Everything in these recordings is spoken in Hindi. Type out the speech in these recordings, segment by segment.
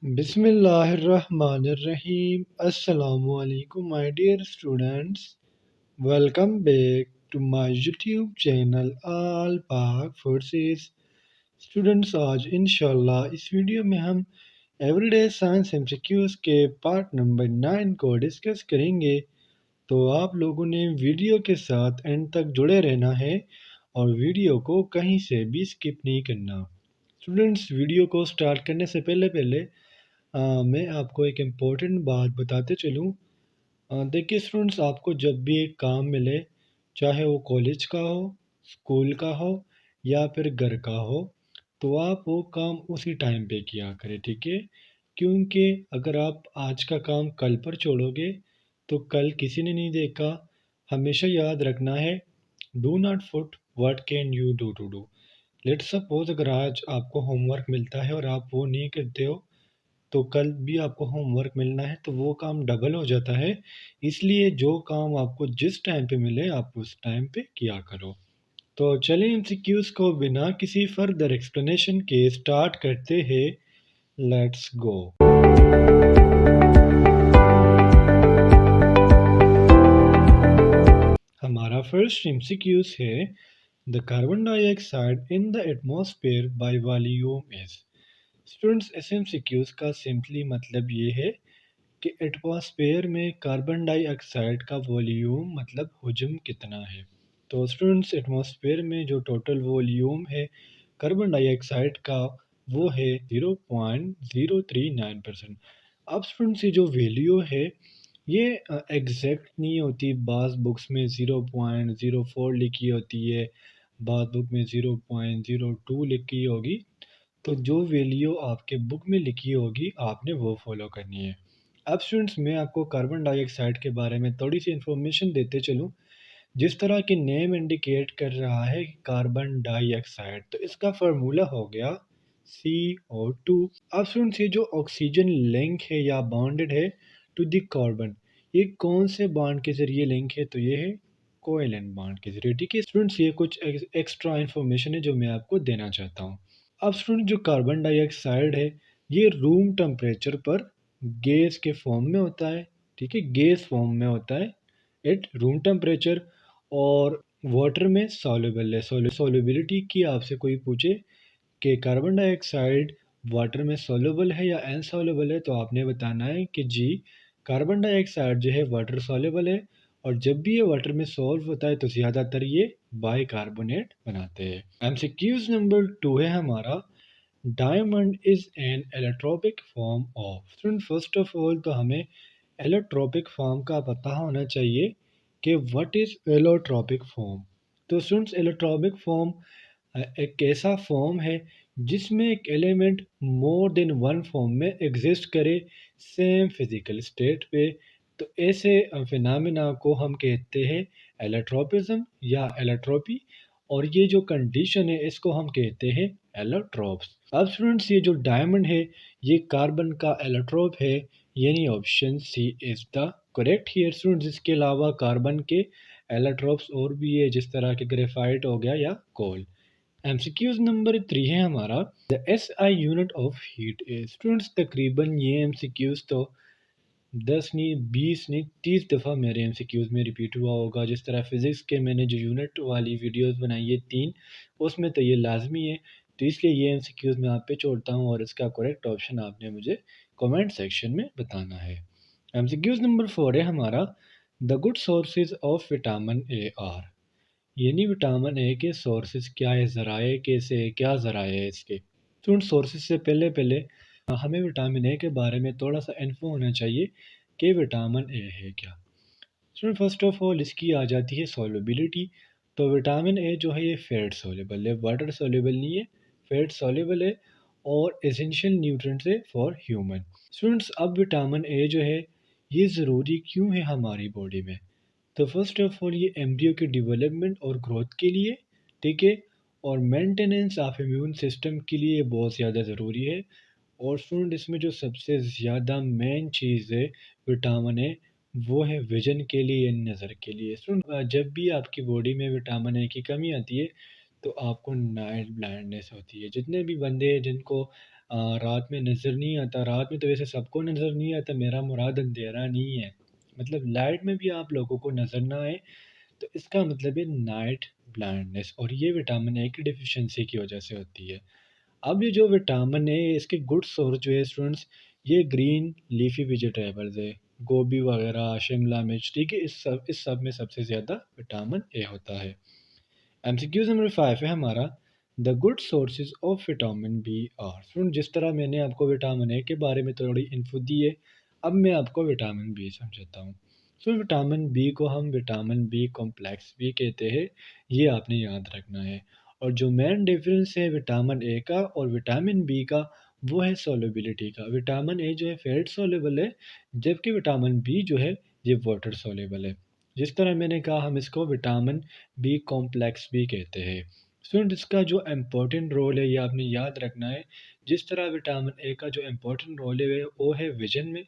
Bismillahirrahmanirrahim. Assalamu alaikum, my dear students. Welcome back to my YouTube channel All Pak Forces. Students आज इंशाल्लाह इस वीडियो में हम एवरीडे साइंस एमसीक्यूज के पार्ट नंबर 9 को डिस्कस करेंगे। तो आप लोगों ने वीडियो के साथ एंड तक जुड़े रहना है और वीडियो को कहीं से भी स्किप नहीं करना। स्टूडेंट्स, वीडियो को स्टार्ट करने से पहले मैं आपको एक इम्पोर्टेंट बात बताते चलूँ। देखिए स्टूडेंट्स, आपको जब भी एक काम मिले, चाहे वो कॉलेज का हो, स्कूल का हो या फिर घर का हो, तो आप वो काम उसी टाइम पे किया करें, ठीक है? क्योंकि अगर आप आज का काम कल पर छोड़ोगे तो कल किसी ने नहीं देखा। हमेशा याद रखना है, do not put what can you do to do. Let's suppose अगर आज आपको होमवर्क मिलता है और आप वो नहीं करते हो, तो कल भी आपको होमवर्क मिलना है, तो वो काम डबल हो जाता है। इसलिए जो काम आपको जिस टाइम पे मिले आप उस टाइम पे किया करो। तो चलिए एमसीक्यूज को बिना किसी फर्दर एक्सप्लेनेशन के स्टार्ट करते हैं। Let's go. हमारा फर्स्ट एमसीक्यूज है, the carbon dioxide in the atmosphere by volume is. Students, इस एमसीक्यूज का सिंपली मतलब ये है कि एटमॉस्फेयर में कार्बन डाइऑक्साइड का वॉल्यूम मतलब हुजम कितना है। तो स्टूडेंट्स, एटमॉस्फेयर में जो टोटल वॉल्यूम है कार्बन डाइऑक्साइड का, वो है 0.039%। अब स्टूडेंट्स, ये जो वैल्यू है ये एग्जैक्ट नहीं होती। बाज़ बुक्स में 0.04 लिखी होती है, बाज़ बुक में 0.02 लिखी होगी। तो जो वैल्यू आपके बुक में लिखी होगी आपने वो फॉलो करनी है। अब स्टूडेंट्स, मैं आपको कार्बन डाइऑक्साइड के बारे में थोड़ी सी इन्फॉर्मेशन देते चलूँ। जिस तरह की नेम इंडिकेट कर रहा है कार्बन डाइऑक्साइड, तो इसका फार्मूला हो गया CO2। अब स्टूडेंट्स, ये जो ऑक्सीजन लिंक है या बॉन्डेड है टू द कार्बन, ये कौन से बॉन्ड के जरिए लिंक है? तो ये है कोवेलेंट बॉन्ड के जरिए, ठीक है स्टूडेंट्स। ये कुछ एक्स्ट्रा इन्फॉर्मेशन है जो मैं आपको देना चाहता हूँ। अब स्टूडेंट, जो कार्बन डाइऑक्साइड है ये रूम टेम्परेचर पर गैस के फॉर्म में होता है, ठीक है, गैस फॉर्म में होता है एट रूम टेम्परेचर, और वाटर में सॉल्युबल है। सॉल्युबिलिटी की आपसे कोई पूछे कि कार्बन डाइऑक्साइड वाटर में सॉल्युबल है या इनसॉल्युबल है, तो आपने बताना है कि जी कार्बन डाइऑक्साइड जो है वाटर सॉल्युबल है, और जब भी ये वाटर में सॉल्व होता है तो ज़्यादातर ये बाइकार्बोनेट बनाते हैं। एमसीक्यूज नंबर 2 है हमारा, diamond is an allotropic form of. Student, first of all तो हमें एलोट्रोपिक फॉर्म का पता होना चाहिए कि व्हाट इज एलोट्रोपिक फॉर्म। तो स्टूडेंट्स, एलोट्रोपिक फॉर्म एक ऐसा फॉर्म है जिसमें एक element more than one form में एग्जिस्ट करे सेम फिजिकल स्टेट पे। तो ऐसे फिनोमेना को हम कहते हैं एलोट्रोपिज्म या एलोट्रोपी, और ये जो कंडीशन है इसको हम कहते हैं एलोट्रोप्स। अब स्टूडेंट्स, ये जो डायमंड है ये कार्बन का एलोट्रोप है, यानी option C is the correct here. Students, इसके अलावा कार्बन के एलोट्रोप्स और भी है, जिस तरह के ग्रेफाइट हो गया या कोल। एमसीक्यूज नंबर 3 है हमारा, the SI unit of heat is. Students, तकरीबन ये एमसीक्यूज तो 10 नहीं, 20 नहीं, 30 दफ़ा मेरे एमसीक्यूज में रिपीट हुआ होगा। जिस तरह फिज़िक्स के मैंने जो यूनिट वाली वीडियोस बनाई है 3, उसमें तो ये लाजमी है। तो इसलिए ये एमसीक्यूज मैं आप पे छोड़ता हूँ और इसका करेक्ट ऑप्शन आपने मुझे कमेंट सेक्शन में बताना है। एमसीक्यूज नंबर 4 है हमारा, the good sources of vitamin A R. यानी विटामिन ए के सोर्सेज क्या है, ज़राए कैसे, क्या ज़राए है इसके। तो उन सोर्सेज से पहले पहले हमें विटामिन ए के बारे में थोड़ा सा इन्फो होना चाहिए कि विटामिन ए है क्या। स्टूडेंट, फर्स्ट ऑफ ऑल इसकी आ जाती है सॉल्युबिलिटी। तो विटामिन ए जो है ये फैट सॉल्युबल है, वाटर सॉल्युबल नहीं है, फैट सॉल्युबल है, और एसेंशियल न्यूट्रिएंट्स है फॉर ह्यूमन। स्टूडेंट्स, अब विटामिन ए जो है ये ज़रूरी क्यों है हमारी बॉडी में? तो फर्स्ट ऑफ ऑल ये एम्ब्रियो के डेवलपमेंट और ग्रोथ के लिए, ठीक है, और मेंटेनेंस ऑफ इम्यून सिस्टम के लिए बहुत ज़्यादा ज़रूरी है। और स्टूडेंट, इसमें जो सबसे ज़्यादा मेन चीज़ है विटामिन ए, वो है विजन के लिए, नज़र के लिए। स्टूडेंट, जब भी आपकी बॉडी में विटामिन ए की कमी आती है तो आपको नाइट ब्लाइंडनेस होती है। जितने भी बंदे हैं जिनको रात में नज़र नहीं आता। रात में तो वैसे सबको नज़र नहीं आता, मेरा मुराद अंधेरा नहीं है, मतलब लाइट में भी आप लोगों को नज़र ना आए, तो इसका मतलब है नाइट ब्लाइंडनेस, और ये विटामिन ए की डिफिशियंसी की वजह से होती है। अब ये जो विटामिन ए, इसके गुड सोर्स जो है स्टूडेंट्स, ये ग्रीन लीफी वेजिटेबल्स है, गोभी वगैरह, शिमला मिर्च, ठीक है, इस सब में सबसे ज़्यादा विटामिन ए होता है। एमसीक्यूज नंबर 5 है हमारा, the good sources of vitamin B are. सुन, जिस तरह मैंने आपको विटामिन ए के बारे में थोड़ी इन्फो दी है, अब मैं आपको विटामिन बी समझाता हूँ। सो विटामिन बी को हम विटामिन बी कॉम्प्लेक्स भी कहते हैं, ये आपने याद रखना है। और जो मेन डिफरेंस है विटामिन ए का और विटामिन बी का, वो है सोलेबिलिटी का। विटामिन ए जो है फैट सोलेबल है, जबकि विटामिन बी जो है ये वाटर सोलेबल है। जिस तरह मैंने कहा, हम इसको विटामिन बी कॉम्प्लेक्स भी कहते हैं। स्टूडेंट, इसका जो इम्पोर्टेंट रोल है ये आपने याद रखना है। जिस तरह विटामिन ए का जो इम्पोर्टेंट रोल है वो है विजन में,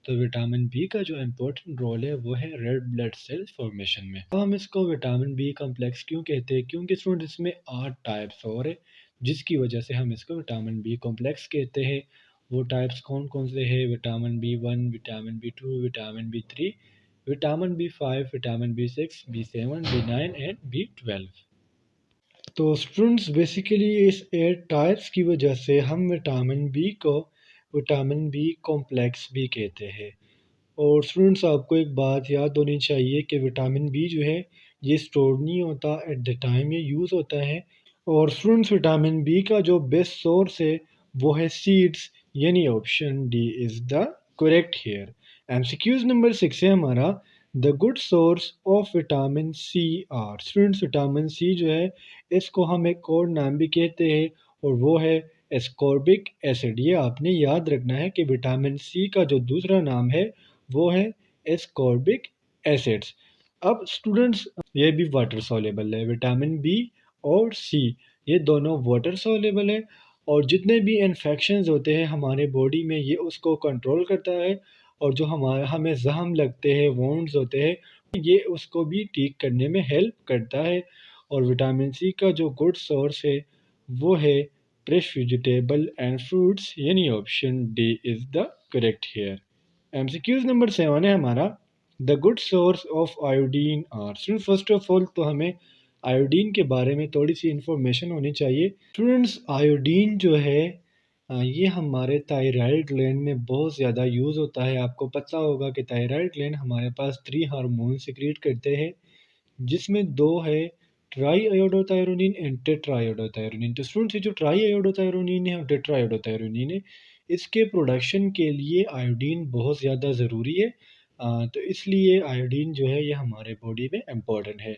तो विटामिन बी का जो इम्पोर्टेंट रोल है वो है रेड ब्लड सेल फॉर्मेशन में। तो हम इसको विटामिन बी कॉम्प्लेक्स क्यों कहते हैं? क्योंकि स्टूडेंट इसमें 8 टाइप्स और है, जिसकी वजह से हम इसको विटामिन बी कॉम्प्लेक्स कहते हैं। वो टाइप्स कौन कौन से हैं? Vitamin B one, vitamin B two, vitamin B three, vitamin B five, vitamin B six, B seven, B nine and B 12। तो स्टूडेंट्स, बेसिकली इस 8 टाइप्स की वजह से हम विटामिन बी को विटामिन बी कॉम्प्लेक्स भी कहते हैं। और स्टूडेंट्स, आपको एक बात याद होनी चाहिए कि विटामिन बी जो है ये स्टोर नहीं होता, एट द टाइम ये यूज़ होता है। और स्टूडेंट्स, विटामिन बी का जो बेस्ट सोर्स है वो है सीड्स, यानी option D is the correct here. MCQs number 6 है हमारा, the good source of vitamin C are. Students, vitamin C जो है इसको हम एक और नाम भी कहते हैं, और वो है एस्कॉर्बिक एसिड। ये आपने याद रखना है कि विटामिन सी का जो दूसरा नाम है वो है एस्कॉर्बिक एसिड्स। अब स्टूडेंट्स, ये भी वाटर सॉल्युबल है, विटामिन बी और सी ये दोनों वाटर सॉल्युबल है। और जितने भी इन्फेक्शंस होते हैं हमारे बॉडी में, ये उसको कंट्रोल करता है। और जो हमारा हमें जख्म लगते हैं, वोंड्स होते हैं, ये उसको भी ठीक करने में हेल्प करता है। और विटामिन सी का जो गुड सोर्स है वो है फ्रेश वेजिटेबल एंड फ्रूट्स, यानी option D is the correct here. MCQs number 7 है हमारा, the good source of iodine are. Student, first of all तो हमें आयोडीन के बारे में थोड़ी सी इंफॉर्मेशन होनी चाहिए। स्टूडेंट्स, आयोडीन जो है ये हमारे थायराइड ग्लैंड में बहुत ज़्यादा यूज़ होता है। आपको पता होगा कि थायराइड ग्लैंड हमारे पास 3 हार्मोन सिक्रीट करते हैं, जिसमें 2 है try iodothyronine and tetra iodothyronine. तो स्टूडेंट्स, ये जो ट्राई आयोडोथायरोनिन है और टेट्रा आयोडोथायरोनिन है, इसके प्रोडक्शन के लिए आयोडीन बहुत ज़्यादा ज़रूरी है। तो इसलिए आयोडीन जो है ये हमारे बॉडी में इम्पॉर्टेंट है।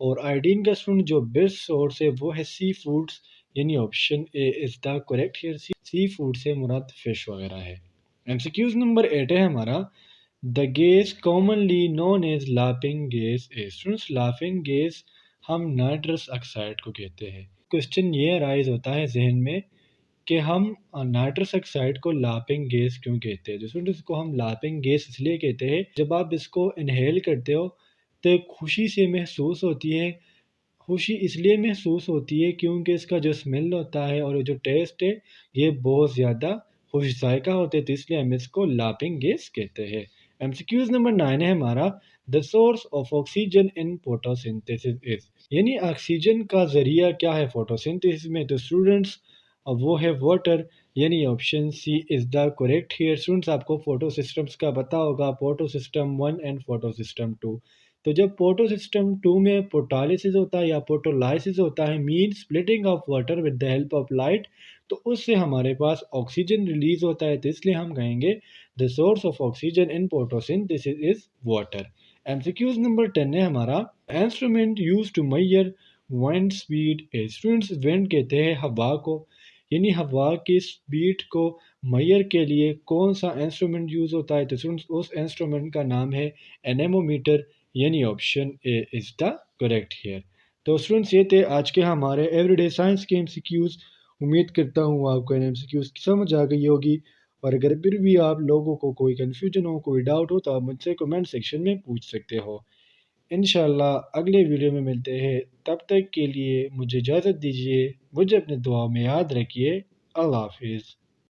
और आयोडीन का स्टूडेंट जो बेस्ट सोर्स है वो है सी फूड्स, यानी option A is the correct here. Sea food से मुराद फिश वगैरह है। एमसीक्यूज नंबर 8 है हमारा, the gas commonly known as laughing gas is. Students, laughing gas हम नाइट्रस ऑक्साइड को कहते हैं। क्वेश्चन ये अराइज होता है जहन में कि हम नाइट्रस ऑक्साइड को लाफिंग गैस क्यों कहते हैं? तो स्टूडेंट्स, इसको हम लाफिंग गैस इसलिए कहते हैं, जब आप इसको इनहेल करते हो तो एक खुशी से महसूस होती है। खुशी इसलिए महसूस होती है क्योंकि इसका जो स्मेल होता है और जो टेस्ट है ये बहुत ज़्यादा खुश जायका होते हैं, तो इसलिए हम इसको लाफिंग गैस कहते हैं। एमसीक्यूज नंबर 9 है हमारा, the source of oxygen in photosynthesis is. यानी ऑक्सीजन का जरिया क्या है फोटोसिंथेसिस में? तो स्टूडेंट्स, अब वो है वाटर, यानी option C is the correct here. Students, आपको फोटो सिस्टम्स का पता होगा, photo system 1 and photo system 2। तो जब फोटो सिस्टम 2 में फोटोलिसिस होता है या फोटोलाइसिस होता है, mean splitting of water with the help of light, तो उससे हमारे पास ऑक्सीजन रिलीज होता है, तो इसलिए हम कहेंगे the source of oxygen in photosynthesis is water. MCQs number 10 है हमारा, instrument use to measure wind speed is. Students, wind कहते हैं हवा को, यानी हवा की स्पीड को मैयर के लिए कौन सा इंस्ट्रूमेंट यूज़ होता है? तो स्टूडेंट्स, उस इंस्ट्रूमेंट का नाम है एनेमोमीटर, यानी option A is the correct here. तो स्टूडेंट्स, ये थे आज के हमारे एवरीडे साइंस के एमसीक्यूज़। उम्मीद करता हूँ आपको इन एमसीक्यूज़ की समझ आ गई होगी। और अगर फिर भी आप लोगों को कोई कन्फ्यूजन हो, कोई डाउट हो, तो आप मुझसे कमेंट सेक्शन में पूछ सकते हो। इंशाल्लाह अगले वीडियो में मिलते हैं, तब तक के लिए मुझे इजाज़त दीजिए। मुझे अपने दुआ में याद रखिए। अल्लाह हाफिज़।